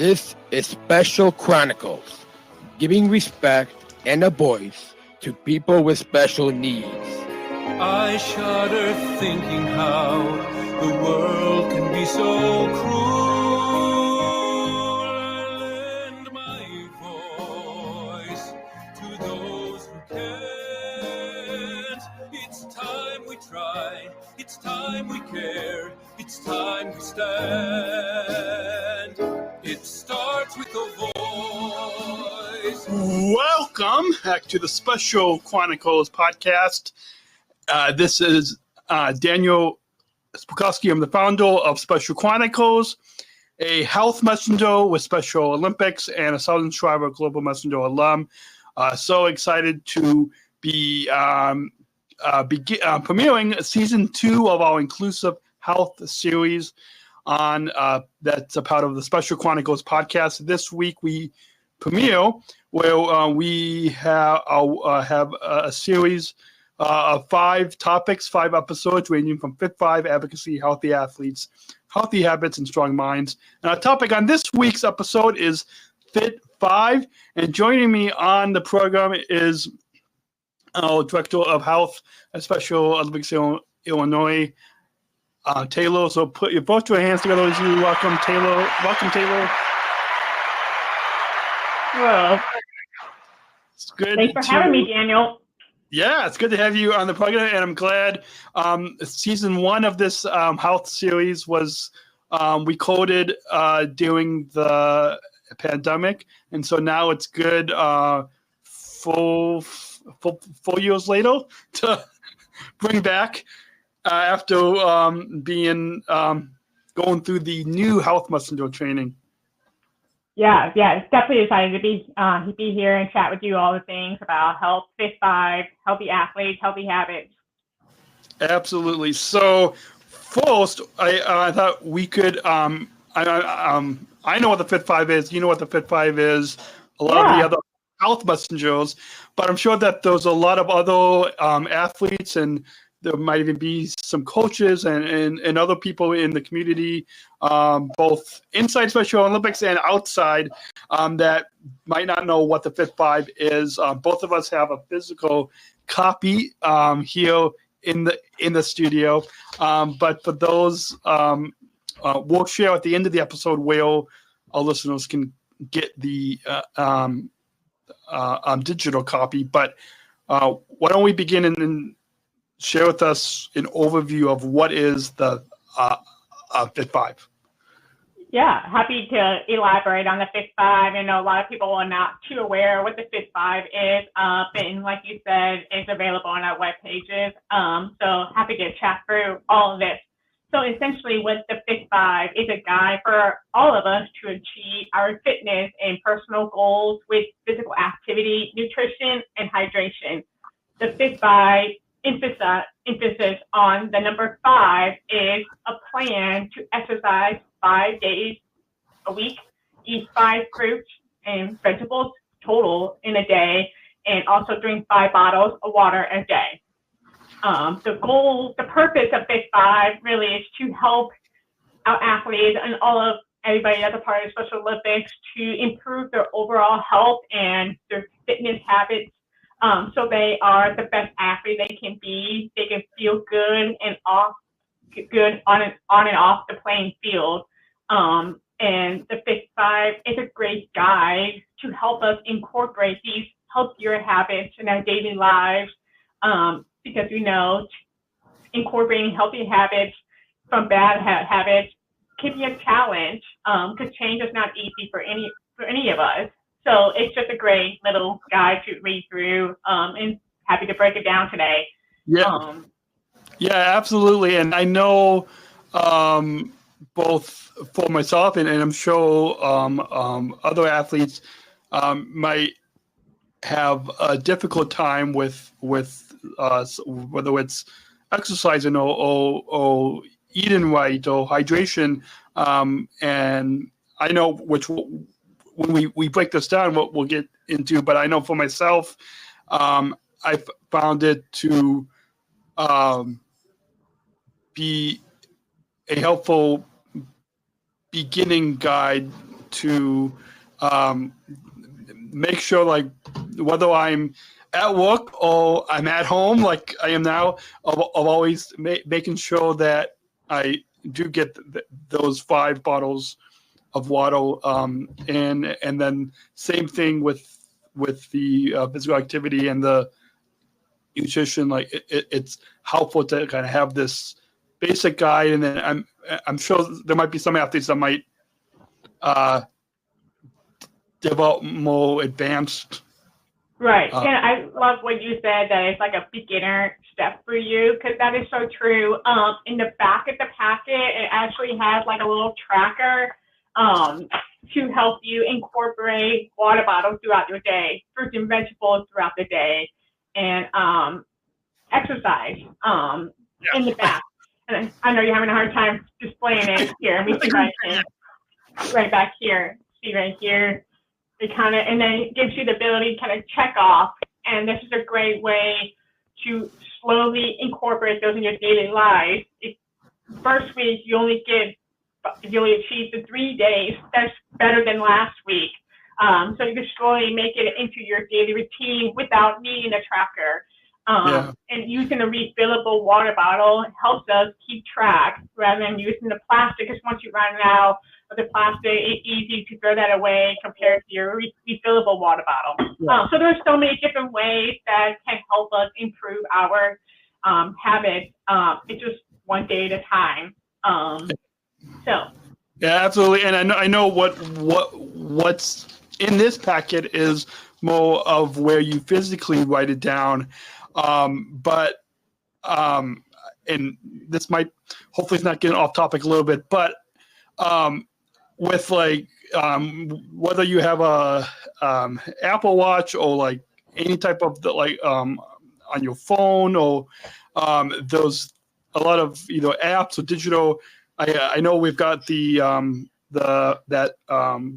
This is Special Chronicles, giving respect and a voice to people with special needs. I shudder thinking how the world can be so cruel. I lend my voice to those who can't. It's time we try, it's time we care, it's time we stand. It starts with a voice. Welcome back to the Special Chronicles podcast. This is Daniel Smrokowski. I'm the founder of Special Chronicles, a health messenger with Special Olympics and a Southern Shriver Global Messenger alum. So excited to be premiering season 2 of our inclusive health series on that's a part of the Special Chronicles podcast. This week we premiere where we have a series of 5 topics, 5 episodes ranging from FIT5, advocacy, healthy athletes, healthy habits, and strong minds. And our topic on this week's episode is FIT5. And joining me on the program is our Director of Health at Special Olympics Illinois, Taylor. So put both your hands together as you welcome Taylor. Welcome, Taylor. Hello. It's good. Thanks for having me, Daniel. Yeah, it's good to have you on the program, and I'm glad season 1 of this health series was recorded during the pandemic, and so now it's good 4 years later to bring back after being going through the new health messenger training. Yeah, it's definitely excited to be here and chat with you all the things about health, FIT5, healthy athletes, healthy habits. Absolutely. So first, I thought we could. I know what the FIT5 is. You know what the FIT5 is. A lot of the other health messengers, but I'm sure that there's a lot of other athletes, and there might even be some coaches and other people in the community, both inside Special Olympics and outside, that might not know what the FIT5 is. Both of us have a physical copy here in the studio, but for those, we'll share at the end of the episode where our listeners can get the digital copy. But why don't we begin and share with us an overview of what is the FIT5. Yeah, happy to elaborate on the FIT5. I know a lot of people are not too aware what the FIT5 is, and like you said, it's available on our web pages. So happy to chat through all of this. So essentially what the FIT5 is a guide for all of us to achieve our fitness and personal goals with physical activity, nutrition, and hydration. The FIT5 emphasis on the number 5 is a plan to exercise 5 days a week, eat 5 fruits and vegetables total in a day, and also drink 5 bottles of water a day. The purpose of FIT5 really is to help our athletes and everybody that's a part of Special Olympics to improve their overall health and their fitness habits. So they are the best athlete they can be. They can feel good on and off the playing field. And the FIT5 is a great guide to help us incorporate these healthier habits in our daily lives. Because we know incorporating healthy habits from bad habits can be a challenge. Because change is not easy for any of us. So it's just a great little guide to read through, and happy to break it down today. Yeah, absolutely. And I know both for myself and I'm sure other athletes might have a difficult time with whether it's exercising or eating right or hydration. And I know when we break this down, what we'll get into, but I know for myself, I found it to be a helpful beginning guide to make sure, like, whether I'm at work or I'm at home, like I am now, of always making sure that I do get those 5 bottles of water, and then same thing with the physical activity and the nutrition. Like it's helpful to kind of have this basic guide, and then I'm sure there might be some athletes that might develop more advanced. Right. And I love what you said, that it's like a beginner step for you, because that is so true. In the back of the packet, it actually has like a little tracker to help you incorporate water bottles throughout your day, fruits and vegetables throughout the day, and exercise in the back. And I know you're having a hard time displaying it here. Let me see if I can. Right back here. See right here. It kind of, and then it gives you the ability to kind of check off. And this is a great way to slowly incorporate those in your daily life. First week, you only achieve the 3 days. That's better than last week. So you can slowly make it into your daily routine without needing a tracker. And using a refillable water bottle helps us keep track rather than using the plastic, because once you run out of the plastic, it's easy to throw that away compared to your refillable water bottle. So there's so many different ways that can help us improve our habits. It's just one day at a time. Yeah, absolutely. And I know what's in this packet is more of where you physically write it down. But and this might, hopefully it's not getting off topic a little bit, but with like whether you have a Apple Watch or like any type of on your phone, or those a lot of either apps or digital. I know we've got that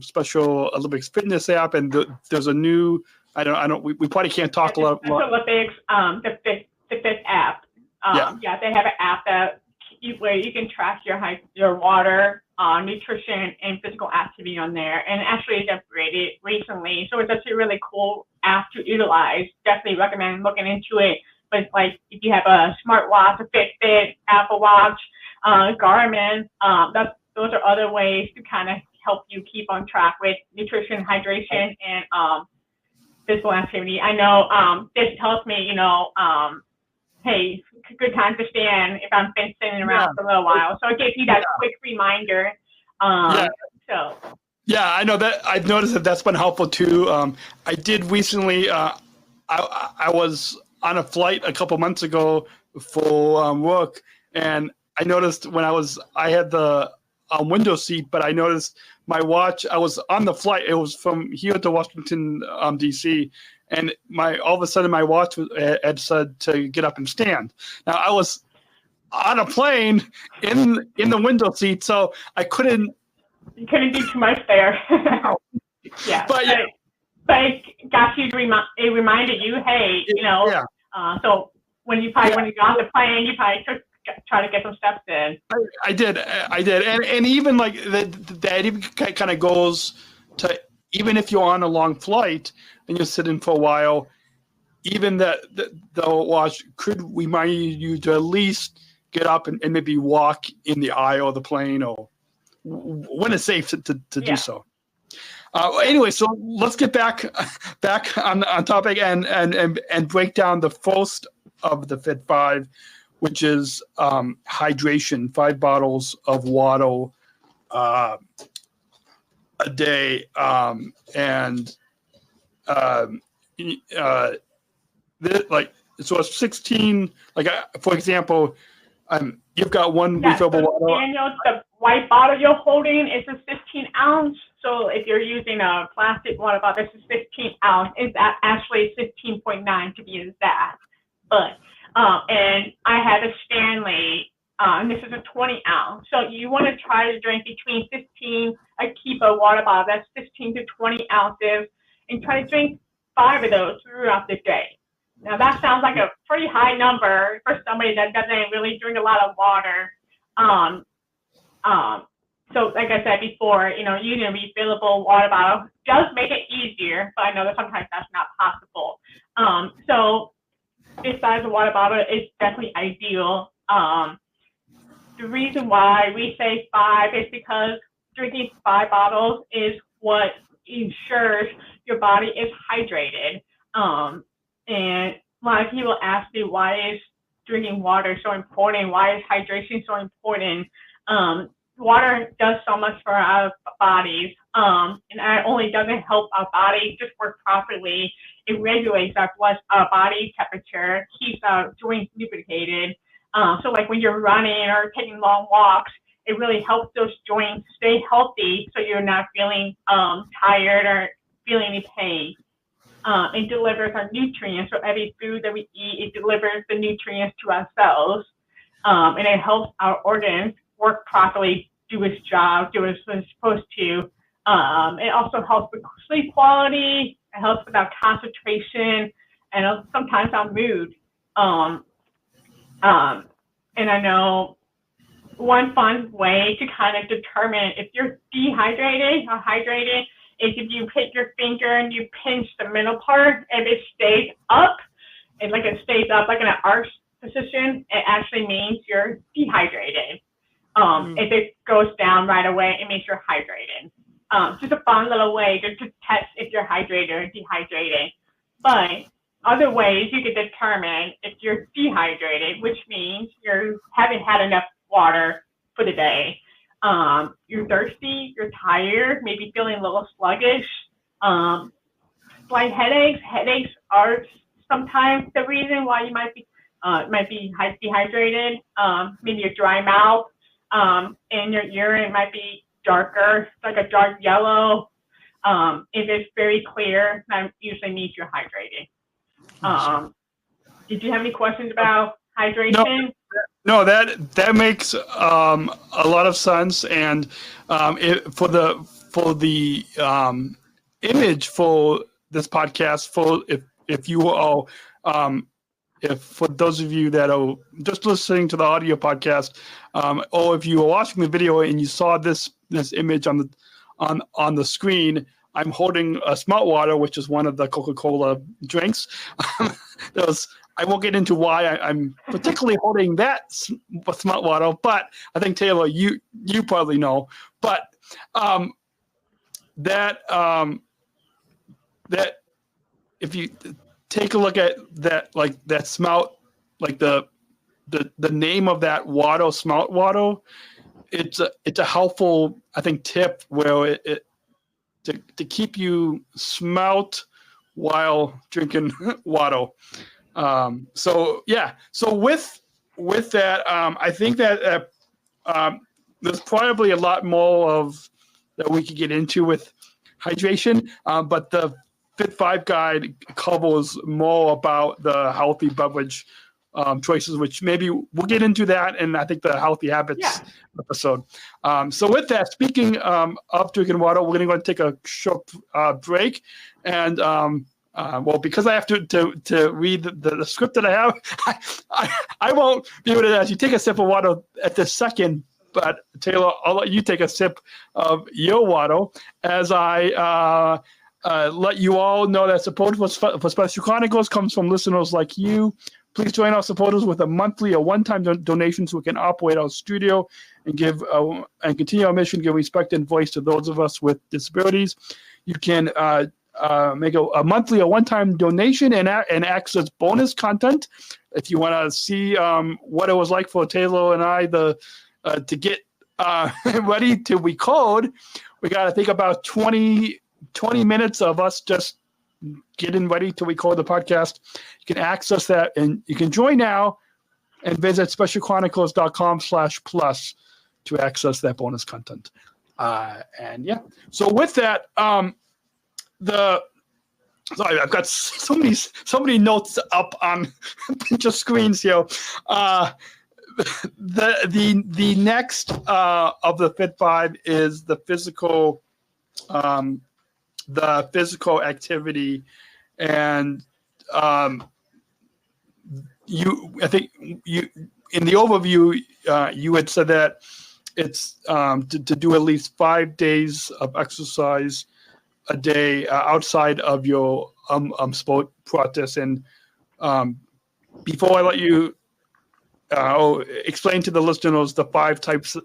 Special Olympics fitness app, and there's a new. We probably can't talk a lot. Special Olympics, the FIT app. They have an app where you can track your water, nutrition, and physical activity on there. And actually, it's upgraded recently, so it's actually a really cool app to utilize. Definitely recommend looking into it. But like, if you have a smartwatch, a Fitbit, Apple Watch, Garmin, those are other ways to kind of help you keep on track with nutrition, hydration, and physical activity. I know this tells me, hey, good time to stand if I'm been sitting around for a little while. So it gives you that quick reminder. I know that I've noticed that's been helpful too. I did recently. I was on a flight a couple months ago for work, and I noticed I had the window seat, but I noticed my watch. I was on the flight. It was from here to Washington, D.C., and all of a sudden my watch had said to get up and stand. Now I was on a plane in the window seat, so I couldn't. You couldn't do too much there. But it got you it reminded you, hey, so when you got on the plane, you probably try to get some steps in. I did, and even like that even kind of goes to, even if you're on a long flight and you're sitting for a while, even the watch could remind you to at least get up and maybe walk in the aisle of the plane, or when it's safe to do so. Anyway, so let's get back on topic and break down the first of the FIT5, which is hydration. 5 bottles of water a day, so it's 16. Like for example, you've got one refillable water. Daniel, the white bottle you're holding is a 15 ounce. So if you're using a plastic water bottle, this is 15 ounce. It's actually 15.9 to be exact. But and I have a Stanley, and this is a 20 ounce. So you want to try to drink between 15, a Keepa water bottle, that's 15 to 20 ounces, and try to drink 5 of those throughout the day. Now that sounds like a pretty high number for somebody that doesn't really drink a lot of water. So like I said before, using a refillable water bottle does make it easier, but I know that sometimes that's not possible. So this size of water bottle is definitely ideal. The reason why we say 5 is because drinking 5 bottles is what ensures your body is hydrated. And a lot of people ask me, why is drinking water so important? Why is hydration so important? Water does so much for our bodies, and not only does it help our bodies just work properly, it regulates our body temperature, keeps our joints lubricated. So like when you're running or taking long walks, it really helps those joints stay healthy, so you're not feeling tired or feeling any pain. It delivers our nutrients. So every food that we eat, it delivers the nutrients to our cells, and it helps our organs work properly, do its job, do what it's supposed to. It also helps with sleep quality. It helps with our concentration and sometimes our mood. And I know one fun way to kind of determine if you're dehydrated or hydrated is if you take your finger and you pinch the middle part, and it stays up, and like it stays up like in an arch position, it actually means you're dehydrated. If it goes down right away, it means you're hydrated. Just a fun little way to test if you're hydrated or dehydrated. But other ways you can determine if you're dehydrated, which means you haven't had enough water for the day. You're thirsty, you're tired, maybe feeling a little sluggish. Slight headaches. Headaches are sometimes the reason why you might be dehydrated. Maybe a dry mouth. And your urine might be darker, like a dark yellow. If it's very clear, that usually means you're hydrated. Did you have any questions about hydration? No, that makes a lot of sense, and for the image for this podcast, if you all, if for those of you that are just listening to the audio podcast, or if you were watching the video and you saw this image on the screen, I'm holding a Smart Water, which is one of the Coca-Cola drinks. I won't get into why I'm particularly holding that Smart Water, but I think Taylor, you probably know. But that if you take a look at that, like that Smart, like the name of that water, Smart Water, it's a helpful, I think, tip where to keep you smelt while drinking water. So with that, I think that there's probably a lot more that we could get into with hydration, but the FIT5 guide covers more about the healthy beverage choices, which maybe we'll get into that, and I think the healthy habits episode. So with that, speaking of drinking water, we're going to take a short break, and because I have to read the script that I have, I won't be able to actually take a sip of water at this second. But Taylor, I'll let you take a sip of your water as I let you all know that support for Special Chronicles comes from listeners like you. Please join our supporters with a monthly or one-time donation so we can operate our studio and give and continue our mission, give respect and voice to those of us with disabilities. You can make a monthly or one-time donation and access bonus content. If you want to see what it was like for Taylor and I to get ready to record, we got to think about 20 minutes of us just getting ready to record the podcast. You can access that, and you can join now and visit specialchronicles.com/plus to access that bonus content. So with that, sorry, I've got so many notes up on just screens here. The next of the FIT5 is the physical activity, and I think you in the overview you had said that to do at least 5 days of exercise a day outside of your sport practice. And before I let you explain to the listeners the 5 types,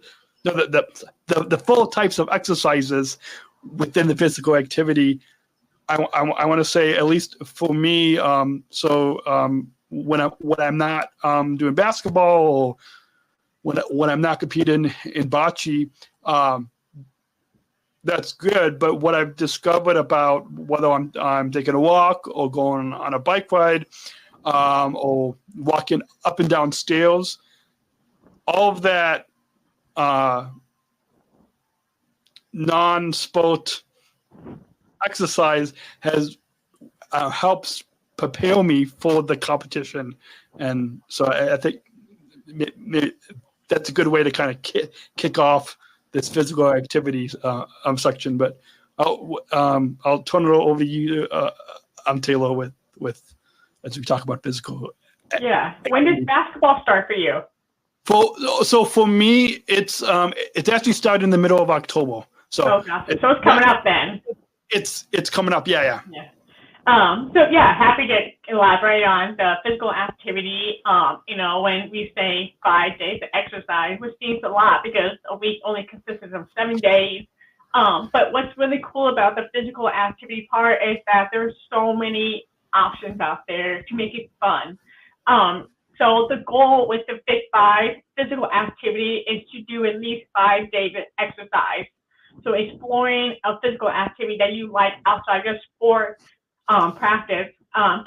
no, the 4 types of exercises within the physical activity, I want to say, at least for me, when I'm not doing basketball, or when I'm not competing in bocce, that's good. But what I've discovered about whether I'm taking a walk or going on a bike ride, or walking up and down stairs, all of that non-sport exercise helps prepare me for the competition. And so I think that's a good way to kind of kick off this physical activities section. But I'll turn it over to you, Taylor, with as we talk about physical. Yeah. When does basketball start for you? So for me, it's actually started in the middle of October. So gotcha. So it's coming up then. It's coming up. Yeah. Happy to elaborate on the physical activity. When we say 5 days of exercise, which seems a lot because a week only consists of 7 days. But what's really cool about the physical activity part is that there's so many options out there to make it fun. So the goal with the FIT5 physical activity is to do at least 5 days of exercise. So exploring a physical activity that you like outside your sport practice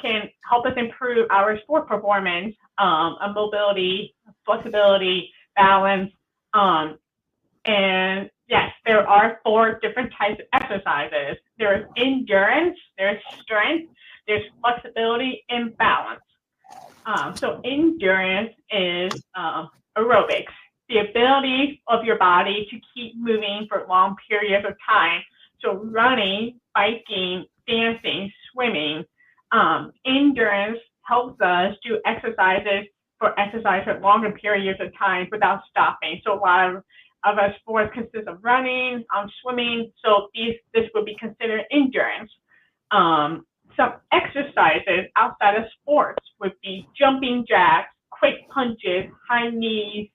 can help us improve our sport performance, mobility, flexibility, balance. And yes, there are 4 different types of exercises. There's endurance, there's strength, there's flexibility, and balance. So endurance is aerobics, the ability of your body to keep moving for long periods of time. So running, biking, dancing, swimming. Endurance helps us do exercise for longer periods of time without stopping. So a lot of our sports consist of running, swimming. So this would be considered endurance. Some exercises outside of sports would be jumping jacks, quick punches, high knees,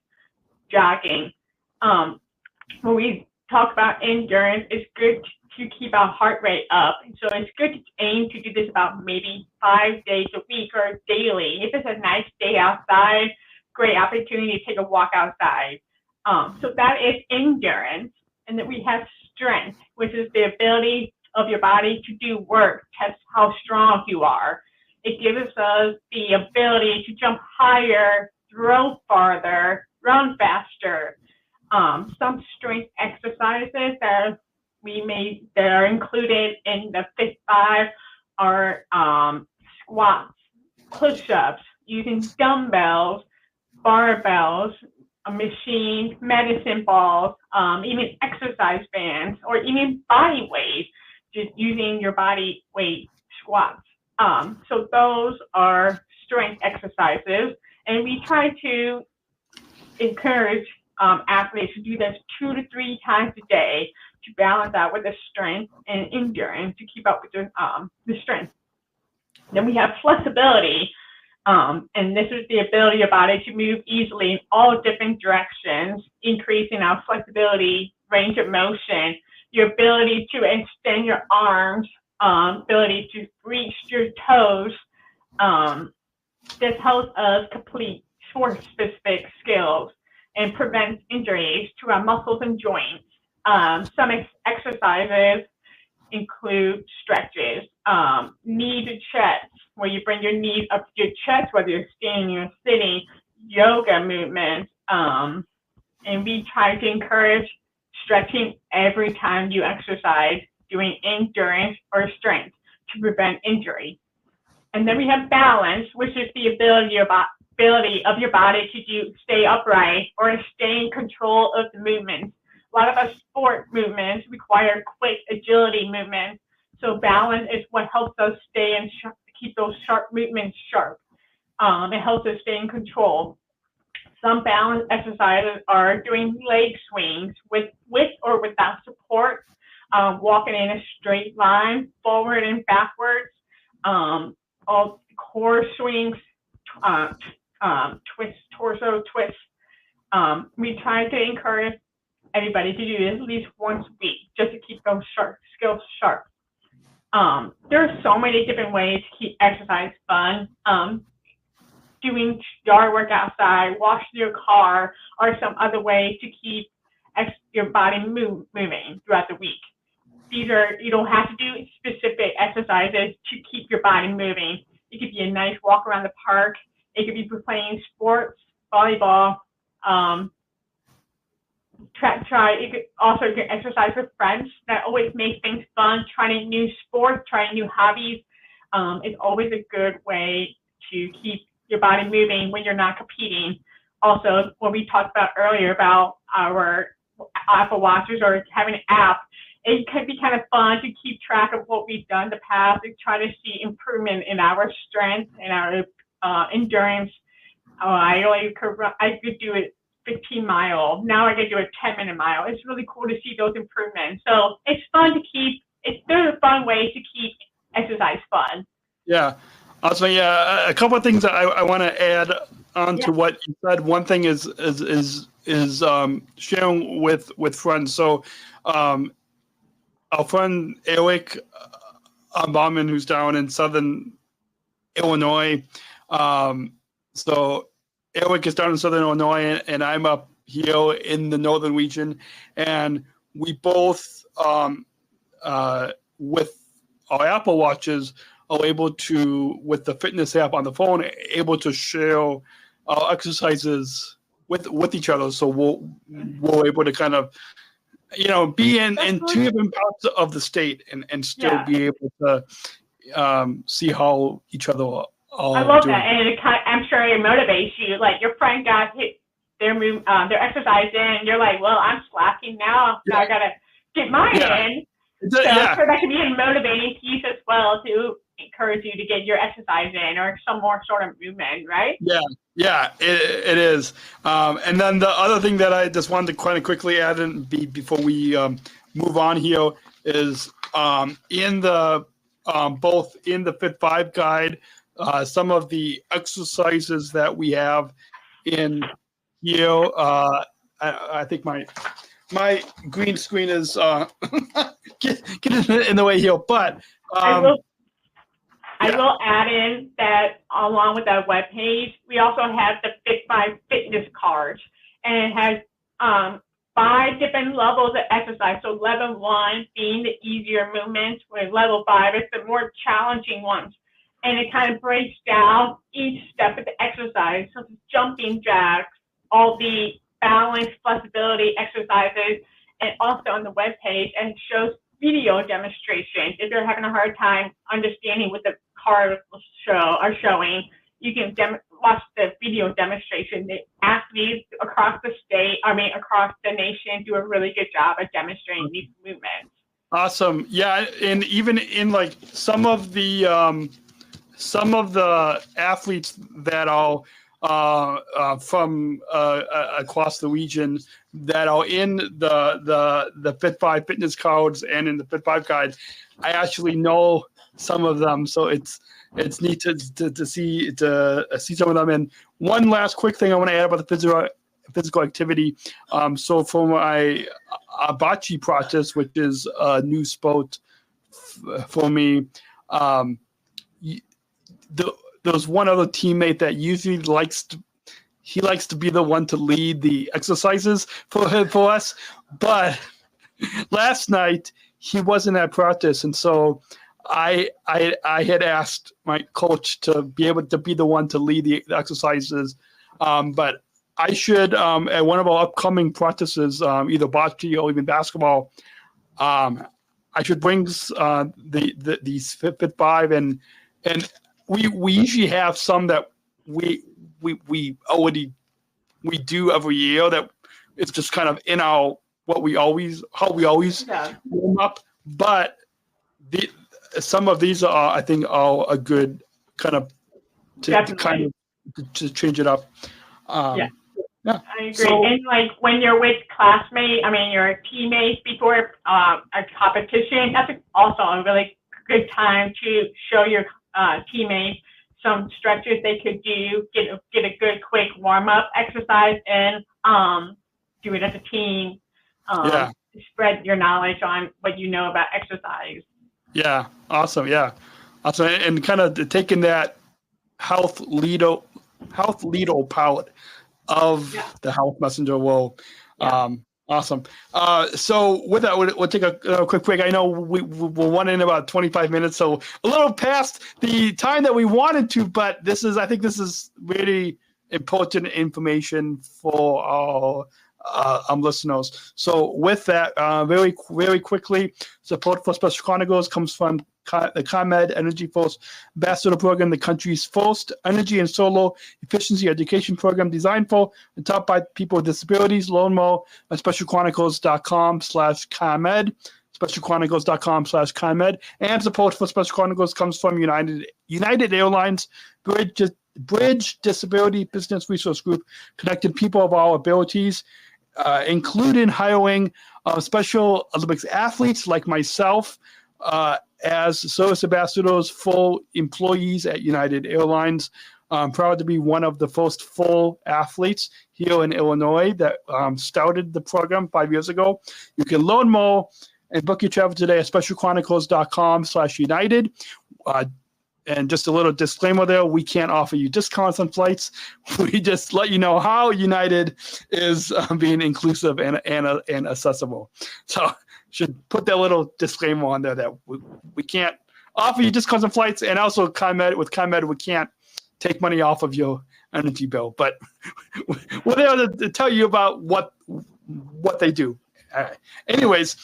jogging. When we talk about endurance, it's good to keep our heart rate up. So it's good to aim to do this about maybe 5 days a week or daily. If it's a nice day outside, great opportunity to take a walk outside. So that is endurance. And then we have strength, which is the ability of your body to do work, test how strong you are. It gives us the ability to jump higher, throw farther, run faster. Some strength exercises that are included in the FIT5 are squats, push-ups, using dumbbells, barbells, a machine, medicine balls, even exercise bands, or even body weight, just using your body weight squats. So those are strength exercises, and we try to encourage athletes to do this 2 to 3 times a day to balance out with the strength and endurance to keep up with the strength. Then we have flexibility, and this is the ability of your body to move easily in all different directions, increasing our flexibility, range of motion, your ability to extend your arms, ability to reach your toes. This helps us complete sport-specific skills and prevents injuries to our muscles and joints. Some exercises include stretches, knee to chest, where you bring your knees up to your chest, whether you're standing or sitting, yoga movements. And we try to encourage stretching every time you exercise, doing endurance or strength to prevent injury. And then we have balance, which is the ability of your body to stay upright or stay in control of the movements. A lot of our sport movements require quick agility movements. So balance is what helps us stay and keep those sharp movements sharp. It helps us stay in control. Some balance exercises are doing leg swings with or without support, walking in a straight line, forward and backwards, all core swings, twists, torso twists. We try to encourage everybody to do this at least once a week, just to keep those skills sharp. There are so many different ways to keep exercise fun. Doing yard work outside, washing your car, or some other way to keep your body moving throughout the week. You don't have to do specific exercises to keep your body moving. It could be a nice walk around the park. It could be playing sports, volleyball. You could also exercise with friends. That always makes things fun. Trying new sports, trying new hobbies is always a good way to keep your body moving when you're not competing. Also, what we talked about earlier about our Apple Watches or having an app, it can be kind of fun to keep track of what we've done in the past and try to see improvement in our strength and our endurance. I could do a 15-mile. Now I could do a 10-minute mile. It's really cool to see those improvements. So it's fun to keep. There's a fun way to keep exercise fun. Yeah. So a couple of things that I want to add on to what you said. One thing is sharing with friends. So our friend Eric Bauman, who's down in Southern Illinois. So Eric is down in Southern Illinois, and I'm up here in the northern region, and we both with our Apple Watches are able to, with the fitness app on the phone, able to share our exercises with each other. So we're able to kind of, be in two different parts of the state and still be able to see how each other are I love doing. that, and I'm sure it motivates you. Like your friend got their exercise in, and you're like, well, I'm slacking now, so I gotta get mine in. So that can be a motivating piece as well to encourage you to get your exercise in or some more sort of movement, right? Yeah, it is. And then the other thing that I just wanted to kind of quickly add in before we move on here is in the both in the FIT5 guide, some of the exercises that we have in here. I think my green screen is getting in the way here, but I will add in that along with that webpage, we also have the FIT5 fitness cards, and it has 5 different levels of exercise. So level 1 being the easier movements, with level 5 is the more challenging ones. And it kind of breaks down each step of the exercise, such as jumping jacks, all the balance, flexibility exercises, and also on the webpage, and it shows video demonstrations. If you're having a hard time understanding what the cards are showing, you can watch the video demonstration. The athletes across the nation do a really good job of demonstrating these movements. Awesome. Yeah, and even in like some of the athletes that are from across the region that are in the FIT5 fitness cards and in the FIT5 guide, I actually know some of them, so it's neat to see some of them. And one last quick thing I want to add about the physical activity. So for my bocce practice, which is a new sport for me, there's one other teammate that usually likes to be the one to lead the exercises for us. But last night he wasn't at practice, and so I had asked my coach to be able to be the one to lead the exercises. But I should at one of our upcoming practices, either bocce or even basketball, I should bring these FIT5 and we usually have some that we do every year that it's just kind of in our how we always warm up. But some of these are, I think, are a good kind of to change it up. Yeah. I agree. So, And like when you're with classmates, your teammates before a competition, that's also a really good time to show your teammates some stretches they could do, get a good quick warm up exercise, and do it as a team. yeah. Spread your knowledge on what you know about exercise. Yeah. Awesome. Yeah. Awesome. And kind of taking that health leader palette of the health messenger will. Awesome. So with that, we'll take a quick break. I know we're running in about 25 minutes, so a little past the time that we wanted to, but I think this is really important information for our listeners. So with that, very, very quickly, support for Special Chronicles comes from the ComEd Energy Force Ambassador Program, the country's first energy and solar efficiency education program designed for and taught by people with disabilities. Learn more at specialchronicles.com/ComEd, specialchronicles.com/ComEd. And support for Special Chronicles comes from United Airlines Bridge Disability Business Resource Group, connecting people of all abilities, including hiring Special Olympics athletes like myself as service ambassadors, full employees at United Airlines. I'm proud to be one of the first full athletes here in Illinois that started the program 5 years ago. You can learn more and book your travel today at specialchronicles.com/United. And just a little disclaimer there, we can't offer you discounts on flights. We just let you know how United is being inclusive and accessible. So should put that little disclaimer on there that we can't offer you discounts on flights, and also ComEd, we can't take money off of your energy bill. But we're there to tell you about what they do. All right. Anyways,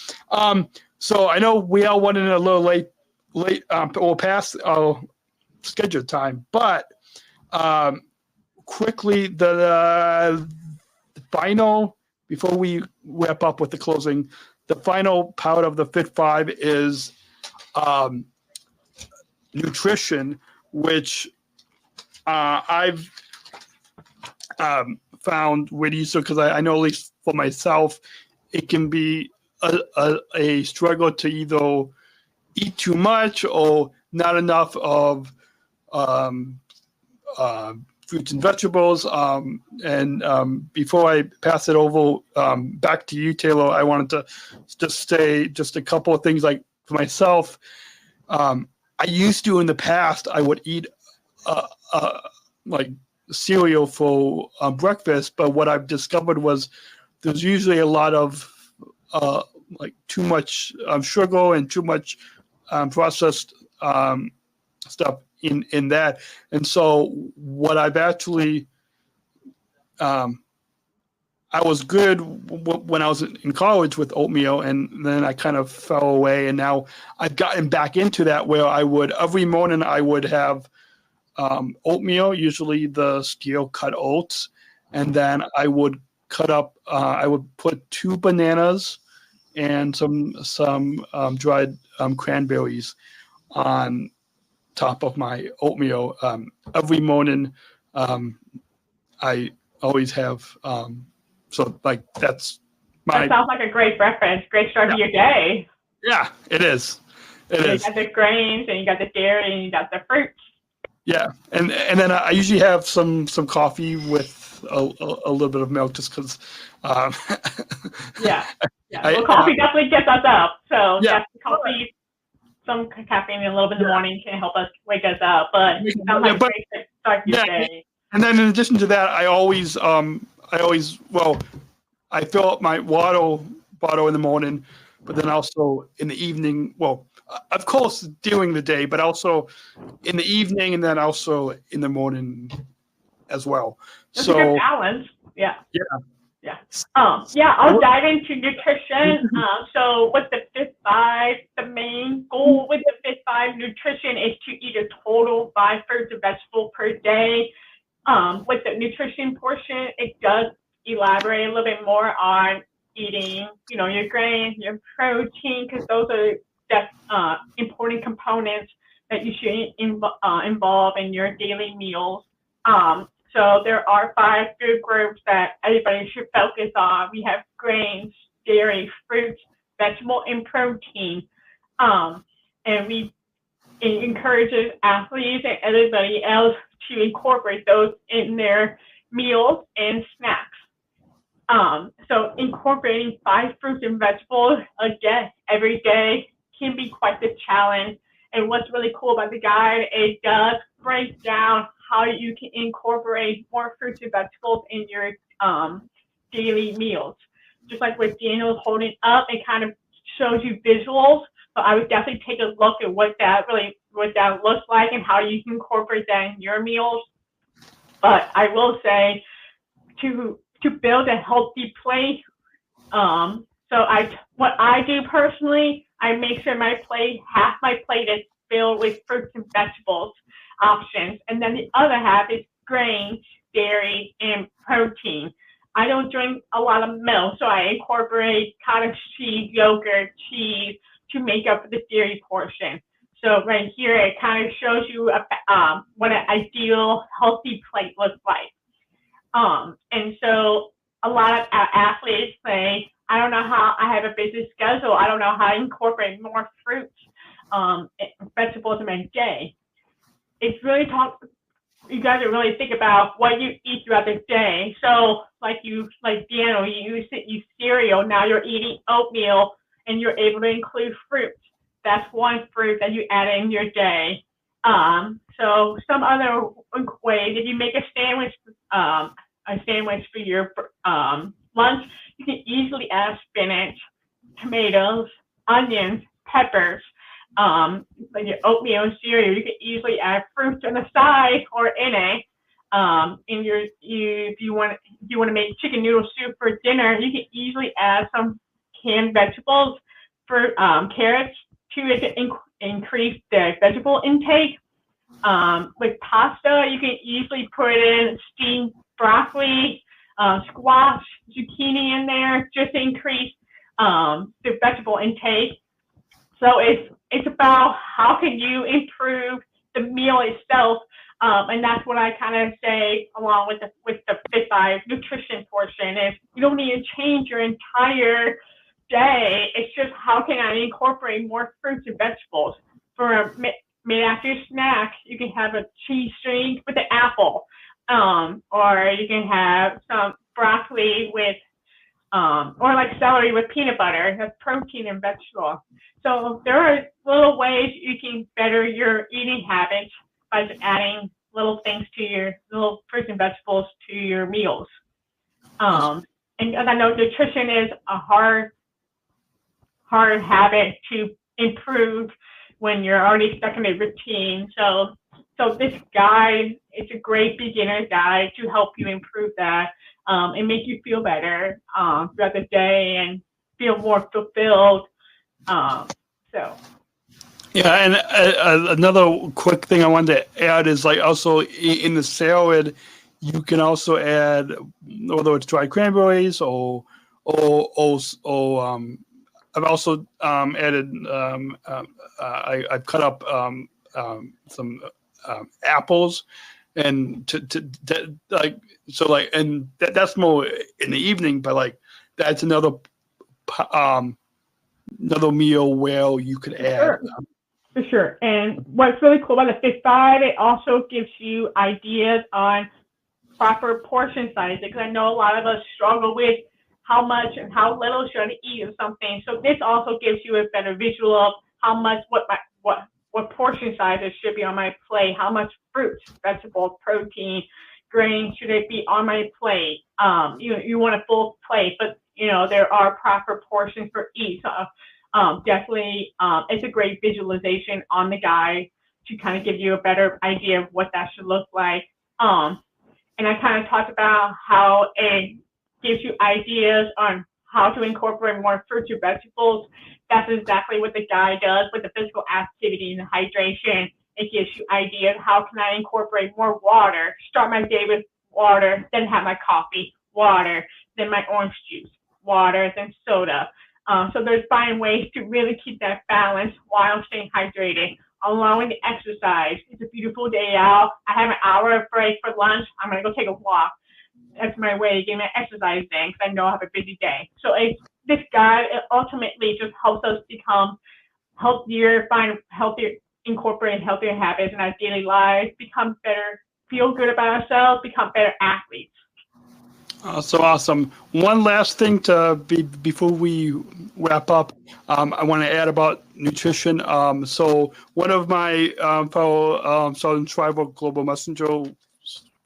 so I know we are running a little late or past our scheduled time, but quickly the final, before we wrap up with the closing, the final part of the FIT5 is nutrition, which I've found really useful because I know, at least for myself, it can be a struggle to either eat too much or not enough of fruits and vegetables. And before I pass it over back to you, Taylor, I wanted to just say just a couple of things. Like for myself, I used to in the past, I would eat like cereal for breakfast, but what I've discovered was there's usually a lot of like too much sugar and too much processed stuff in that. And so what I've actually, I was good when I was in college with oatmeal, and then I kind of fell away. And now I've gotten back into that where every morning I would have oatmeal, usually the steel cut oats. And then I would cut up, I would put 2 bananas and some dried cranberries on top of my oatmeal. Every morning, I always have, so like that's my. That sounds like a great breakfast, great start to your day. Yeah, it is. It is. You got the grains, and you got the dairy, and you got the fruits. Yeah, and then I usually have some coffee with a little bit of milk, just because. Yeah. Well, coffee definitely gets us up. So yeah, coffee, some caffeine a little bit in the morning can help us wake us up. But it sounds like a great start to your day. And then in addition to that, I always I fill up my water bottle in the morning, but then also in the evening. Well, of course during the day, but also in the evening, and then also in the morning as well. That's so a good balance. Yeah. Yeah. I'll dive into nutrition. So with the FIT5, the main goal with the FIT5 nutrition is to eat a total 5 fruits and vegetables per day. With the nutrition portion, it does elaborate a little bit more on eating, your grains, your protein, because those are important components that you should involve in your daily meals. So there are 5 food groups that everybody should focus on. We have grains, dairy, fruits, vegetable, and protein. And it encourages athletes and everybody else to incorporate those in their meals and snacks. So incorporating 5 fruits and vegetables again every day can be quite the challenge. And what's really cool about the guide, it does break down how you can incorporate more fruits and vegetables in your daily meals. Just like what Daniel's holding up, it kind of shows you visuals. So I would definitely take a look at what that looks like and how you can incorporate that in your meals. But I will say to build a healthy plate, what I do personally, I make sure half my plate is filled with fruits and vegetables options, and then the other half is grain, dairy, and protein. I don't drink a lot of milk, so I incorporate cottage cheese, yogurt, cheese to make up for the dairy portion. So right here, it kind of shows you what an ideal healthy plate looks like. And so a lot of athletes say, I don't know how, I have a busy schedule, I don't know how to incorporate more fruits, vegetables in my day. It's really you guys to really think about what you eat throughout the day. So like Daniel, you eat cereal, now you're eating oatmeal and you're able to include fruits. That's one fruit that you add in your day. So some other ways, if you make a sandwich for your lunch, you can easily add spinach, tomatoes, onions, peppers. Like your oatmeal and cereal, you can easily add fruits on the side or in it. If you want to make chicken noodle soup for dinner, you can easily add some canned vegetables for carrots to increase the vegetable intake. With pasta, you can easily put in steamed broccoli, squash, zucchini in there just to increase the vegetable intake. So it's about how can you improve the meal itself, and that's what I kind of say along with the FIT5 nutrition portion is you don't need to change your entire day. It's just how can I incorporate more fruits and vegetables. For a mid-after snack, you can have a cheese string with an apple, or you can have some broccoli with or like celery with peanut butter. That's protein and vegetable. So there are little ways you can better your eating habits by just adding little things to your little fruits and vegetables to your meals. And I know nutrition is a hard habit to improve when you're already stuck in a routine. So this guide, it's a great beginner guide to help you improve that and make you feel better throughout the day and feel more fulfilled. Yeah, and another quick thing I wanted to add is like also in the salad, you can also add whether it's dried cranberries or I've also added I've cut up some apples and to like so like and that's more in the evening, but like that's another meal where you could add. For sure. And what's really cool about the FIT5, it also gives you ideas on proper portion size, because I know a lot of us struggle with how much and how little should I eat of something. So this also gives you a better visual of how much, what portion size it should be on my plate, how much fruits, vegetables, protein, grains should it be on my plate. You want a full plate, but there are proper portions for each. So definitely, it's a great visualization on the guide to kind of give you a better idea of what that should look like. And I kind of talked about how it gives you ideas on how to incorporate more fruits or vegetables. That's exactly what the guide does with the physical activity and the hydration. It gives you ideas, how can I incorporate more water, start my day with water, then have my coffee, water, then my orange juice, water, then soda. So there's finding ways to really keep that balance while staying hydrated allowing the exercise. It's a beautiful day out. I have an hour of break for lunch. I'm going to go take a walk. That's my way to get my exercise in because I know I have a busy day. So this guide ultimately just helps us become healthier, find healthier, incorporate healthier habits in our daily lives, become better, feel good about ourselves, become better athletes. So awesome. One last thing before we wrap up, I want to add about nutrition. So one of my fellow Southern Tribal Global Messenger,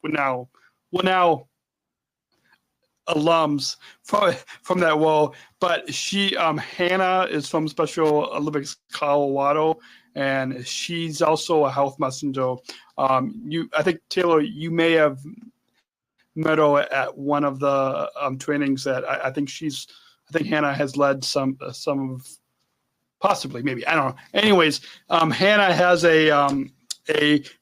we're now alums from that role, but she Hannah is from Special Olympics Colorado, and she's also a health messenger. I think Taylor, you may have met her at one of the trainings that I think Hannah has led some of, possibly, maybe, I don't know. Anyways, Hannah has a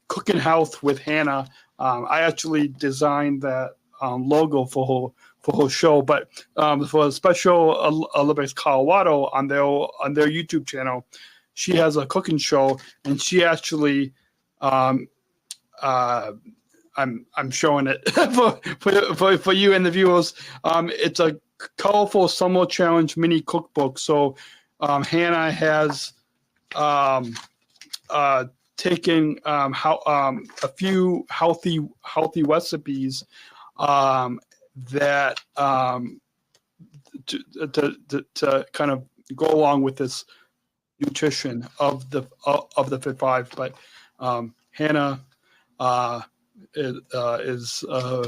Cooking Health with Hannah. I actually designed that logo for her show, but for Special Olympics Colorado on their YouTube channel, she has a cooking show, and she actually I'm showing it for you and the viewers. It's a colorful summer challenge mini cookbook. So Hannah has taken a few healthy recipes that to kind of go along with this nutrition of the FIT5. But Hannah is a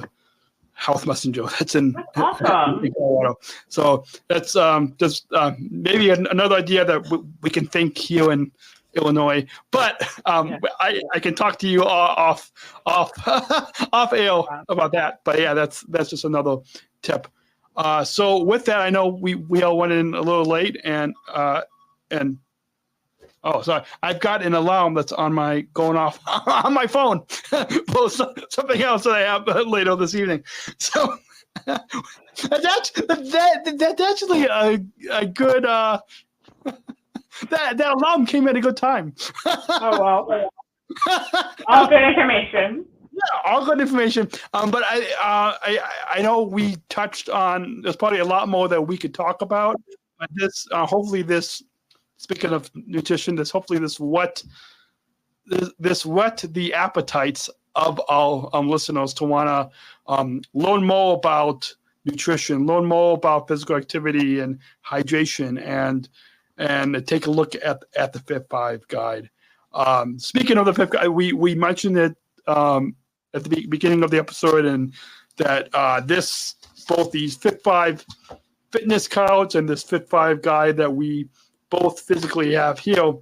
health messenger that's in Colorado. So that's just maybe another idea that we can think here in Illinois. But I can talk to you off air about that. But yeah, that's just another tip. So with that, I know we all went in a little late, and oh, sorry. I've got an alarm that's going off on my phone for something else that I have later this evening. So that's actually a good. That alarm came at a good time. Oh well. All good information. Yeah, all good information. But I know we touched on. There's probably a lot more that we could talk about. But this, hopefully, this. Speaking of nutrition, this whet the appetites of our listeners to want to learn more about nutrition, learn more about physical activity and hydration, and take a look at the FIT5 guide. Speaking of the FIT guide, we mentioned it at the beginning of the episode, and that both these FIT5 fitness cards and this FIT5 guide that we both physically have here,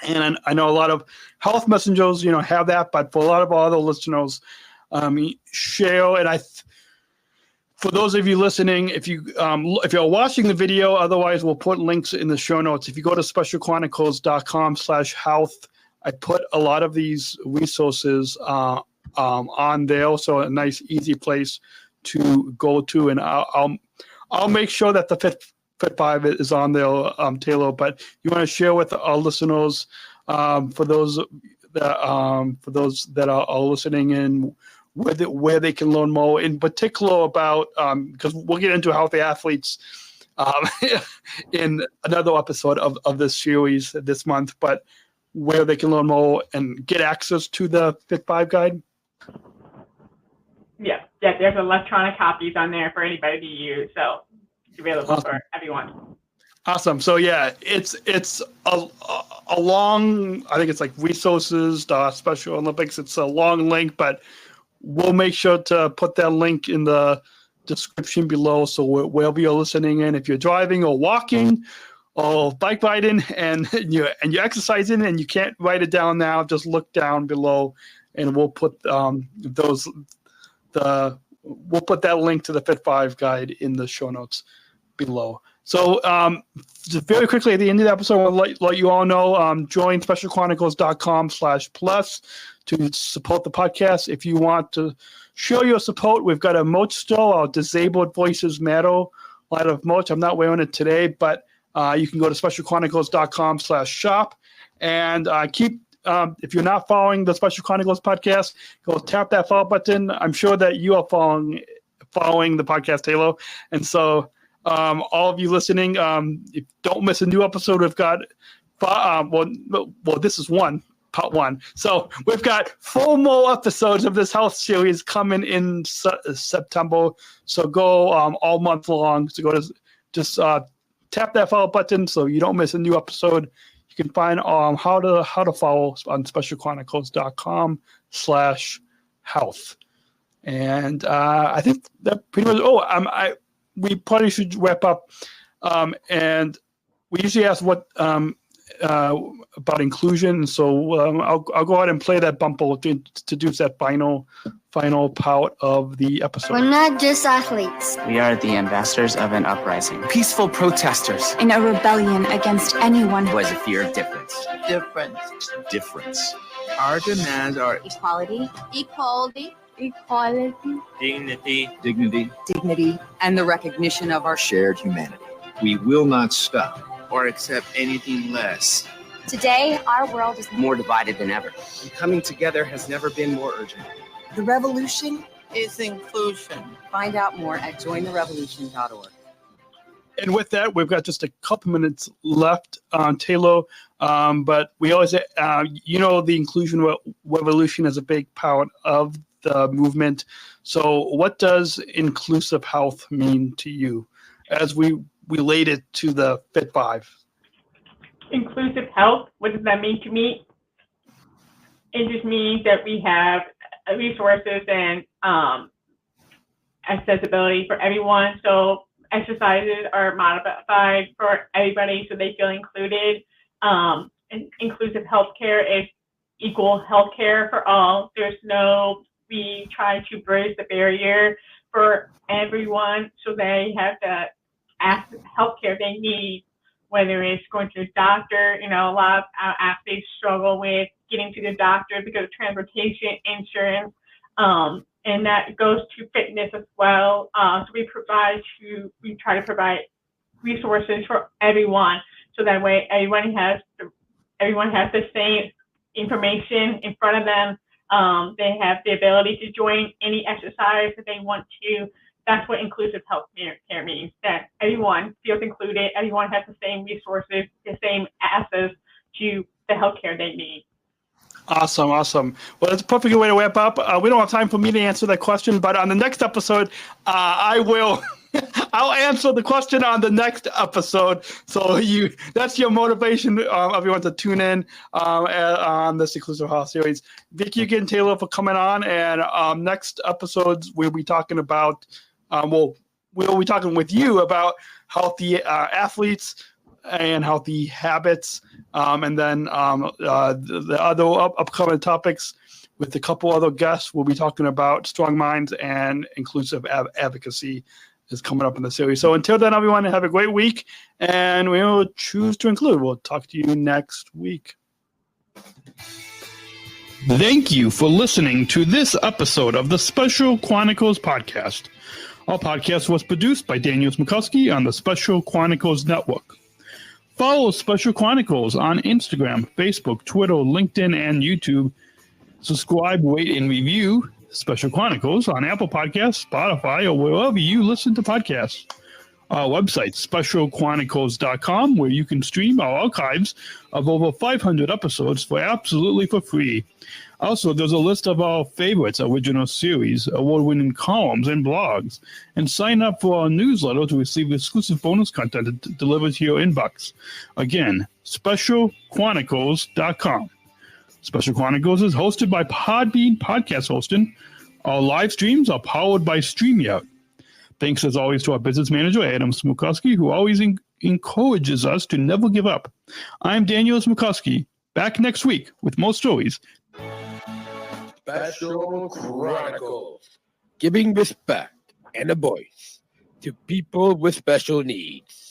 and I know a lot of health messengers, have that, but for a lot of our other listeners, share. And for those of you listening, if you're watching the video, otherwise we'll put links in the show notes. If you go to specialchronicles.com/health, I put a lot of these resources on there, so a nice, easy place to go to, and I'll make sure that the FIT5 is on there, Taylor. But you want to share with our listeners, for those that are listening in, where they can learn more, in particular about, because we'll get into healthy athletes in another episode of this series this month, but where they can learn more and get access to the FIT5 guide. Yeah, there's electronic copies on there for anybody to use, so it's available for everyone. Awesome. So yeah, it's a long, I think it's like resources, Special Olympics. It's a long link, but we'll make sure to put that link in the description below. So wherever you're listening in, if you're driving or walking or bike riding and you're exercising and you can't write it down now, just look down below, and we'll put we'll put that link to the FIT5 guide in the show notes below. So just very quickly at the end of the episode, I'll let you all know, join specialchronicles.com/plus to support the podcast. If you want to show your support, we've got a merch store, our Disabled Voices Matter line of merch. I'm not wearing it today, but you can go to specialchronicles.com/shop and keep if you're not following the Special Chronicles podcast, go tap that follow button. I'm sure that you are following the podcast, Halo. And so all of you listening, if don't miss a new episode. We've got, this is part one. So we've got 4 more episodes of this health series coming in September. So go all month long. So go to just tap that follow button so you don't miss a new episode. You can find how to follow on specialchronicles.com/health. And I think that pretty much. We probably should wrap up. And we usually ask what about inclusion. So I'll go ahead and play that bumper to introduce that final part of the episode. We're not just athletes. We are the ambassadors of an uprising. Peaceful protesters. In a rebellion against anyone who has a fear of difference. Difference. Our demands are Equality. Dignity. And the recognition of our Shared humanity. We will not stop or accept anything less. Today, our world is more divided than ever. And coming together has never been more urgent. The revolution is inclusion. Find out more at jointherevolution.org. And with that, we've got just a couple minutes left on Taylor. But we always, the inclusion revolution is a big part of the movement. So what does inclusive health mean to you as we relate it to the FIT5? Inclusive health, what does that mean to me? It just means that we have resources and accessibility for everyone. So exercises are modified for everybody so they feel included. And inclusive healthcare is equal healthcare for all. We try to bridge the barrier for everyone so they have the healthcare they need, whether it's going to the doctor. A lot of our athletes struggle with getting to the doctor because of transportation, insurance, and that goes to fitness as well. So we try to provide resources for everyone, so that way everyone has the same information in front of them. They have the ability to join any exercise that they want to. That's what inclusive healthcare means, that everyone feels included, everyone has the same resources, the same access to the healthcare they need. Awesome. Well, that's a perfect way to wrap up. We don't have time for me to answer that question, but on the next episode, I'll answer the question on the next episode. So that's your motivation, everyone, to tune in on this Inclusive Health series. Vicky, again, Taylor, for coming on. And next episodes, we'll be talking about, we'll be talking with you about healthy athletes and healthy habits. And then the other upcoming topics with a couple other guests, we'll be talking about strong minds and inclusive advocacy is coming up in the series. So until then, everyone, have a great week, and we'll choose to include. We'll talk to you next week. Thank you for listening to this episode of the Special Chronicles podcast. Our podcast was produced by Daniel Smrokowski on the Special Chronicles Network. Follow Special Chronicles on Instagram, Facebook, Twitter, LinkedIn, and YouTube. Subscribe, rate, and review Special Chronicles on Apple Podcasts, Spotify, or wherever you listen to podcasts. Our website, specialchronicles.com, where you can stream our archives of over 500 episodes for free. Also, there's a list of our favorites, original series, award-winning columns, and blogs. And sign up for our newsletter to receive exclusive bonus content delivered to your inbox. Again, specialchronicles.com. Special Chronicles is hosted by Podbean Podcast Hosting. Our live streams are powered by StreamYard. Thanks, as always, to our business manager, Adam Smrokowski, who always encourages us to never give up. I'm Daniel Smrokowski, back next week with more stories. Special Chronicles, giving respect and a voice to people with special needs.